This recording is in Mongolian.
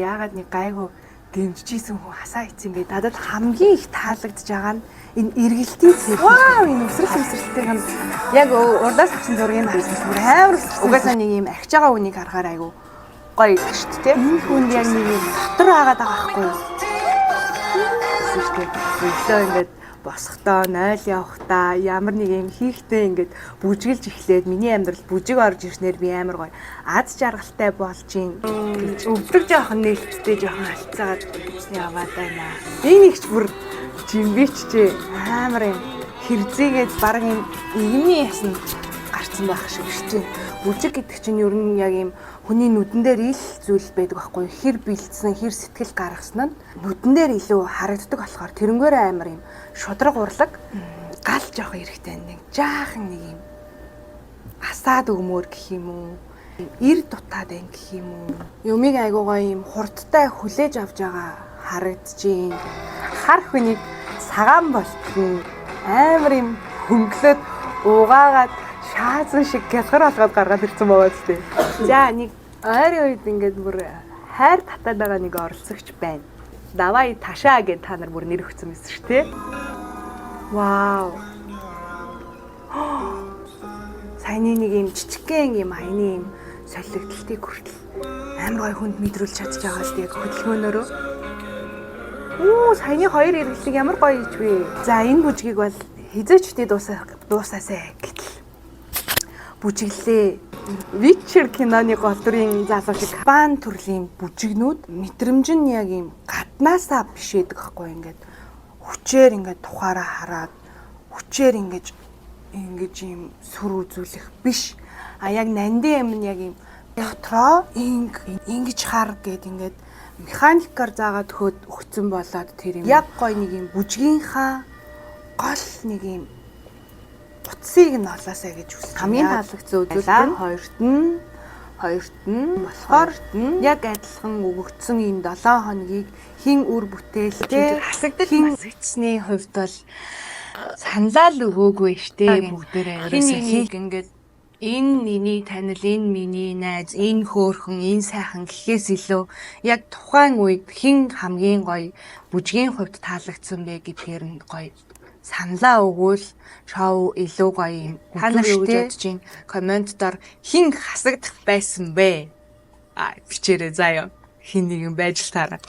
яагаад нэг гайгүй дэмжижсэн хүн хасаа ийцэн гэдэг надад хамгийн их таалагдж байгаа нь энэ эргэлтийн цэвэр. Вау, энэ өсрэлтэйг нь яг урдаас авсан зургийг харсан бүр амар угаасаа нэг юм архиж байгаа үнийг харахаар айгу гоё шүү дээ. Энэ хүнд яг нэг юм дотор агаад байгаа байхгүй юу? Шүү дээ. Өглөө ингээд босохдоо 0 явахдаа ямар нэг юм хийхтэй ингээд бүжгэлж эхлээд миний амьдрал бүжиг орж ирснээр би амар гоё аз жаргалтай болж ин гэж өвдөг жоохон нээлттэй жоохон алцаад яваад байна. Энэ ихч бүр жимбичтэй амар юм хэрзээгээд баг юм игний ясна гарцсан байх шиг шүү дээ. Бүжиг гэдэг чинь ер нь яг юм хүний нүдэн дээр ил зүйл байдаг байхгүй хэр бэлдсэн хэр сэтгэл гаргасан нь нүдэн дээр илүү харагддаг болохоор тэрнгээрээ амар юм шудраг урлаг гал жоох эрэхтэй нэг жаахан нэг юм асаад өгмөр гэх юм уу ир дутаад ин гэх юм уу юмыг айгуугаа юм хурдтай хүлээж авч байгаа харагдчихээн хар хүнийг цагаан болтгон амар юм хөнгөлөд угаагаад шаазан шиг гялгар алгаад гаргаад ирсэн байгаа зү. За нэг ойрын үед ингээд бүр хайр татаад байгаа нэг оролцогч байна. Давай ташаа гэд та нар бүр нэр өгсөн байсан шүү дээ. Вау. Саяны нэг юм жижигхэн юм аяны юм солигдолтыг хүртэл амар гой хүнд мэдрүүлж чадчих байгаа л яг хөдөлгөөнөөрөө. Саяны хоёр эргэлтийг ямар гоё хийж вэ? За энэ бүжгийг бол хизээч тий дуусаасаа гэтэл бүжиглээ. Witcher киноны гол дүрийн залуу шиг баан төрлийн бүжигнүүд мэдрэмж нь яг юм гаднаасаа биш байдаг байхгүй ингээд хүчээр ингээд тухаараа хараад хүчээр ингэж юм сүр үзүүлэх биш. А яг нандин юм яг юм дотроо ингэж хар гэд ингээд механикаар заагаад өгсөн болоод тэр юм яг гой нэг юм бүжгийнхаа гол нэг юм утсыг нь олоосаа гэж үсэн. Хамгийн таалагдсан үзүүлэлт нь хоёрт нь болохоор яг адилхан өгөгдсөн энэ 7 хоногийг хин үр бүтээлтэй хасагдал масгчсны хувьд бол саналаа л өгөөгүй штэ бүгдээрээ ерөөсөө хийх ингээд энэ миний танил энэ миний найз энэ хөөрхөн энэ сайхан гэхээс илүү яг тухайн үед хин хамгийн гоё бүжгийн хувьд таалагдсан бэ гэдгээр нь гоё саналаа өгвөл шоу илүү гоё юм. Та нар юу гэж бодож байна? Комментдор хин хасагдах байсан бэ? Бичээрэй заяа. Хин нэг юм байж л таараа.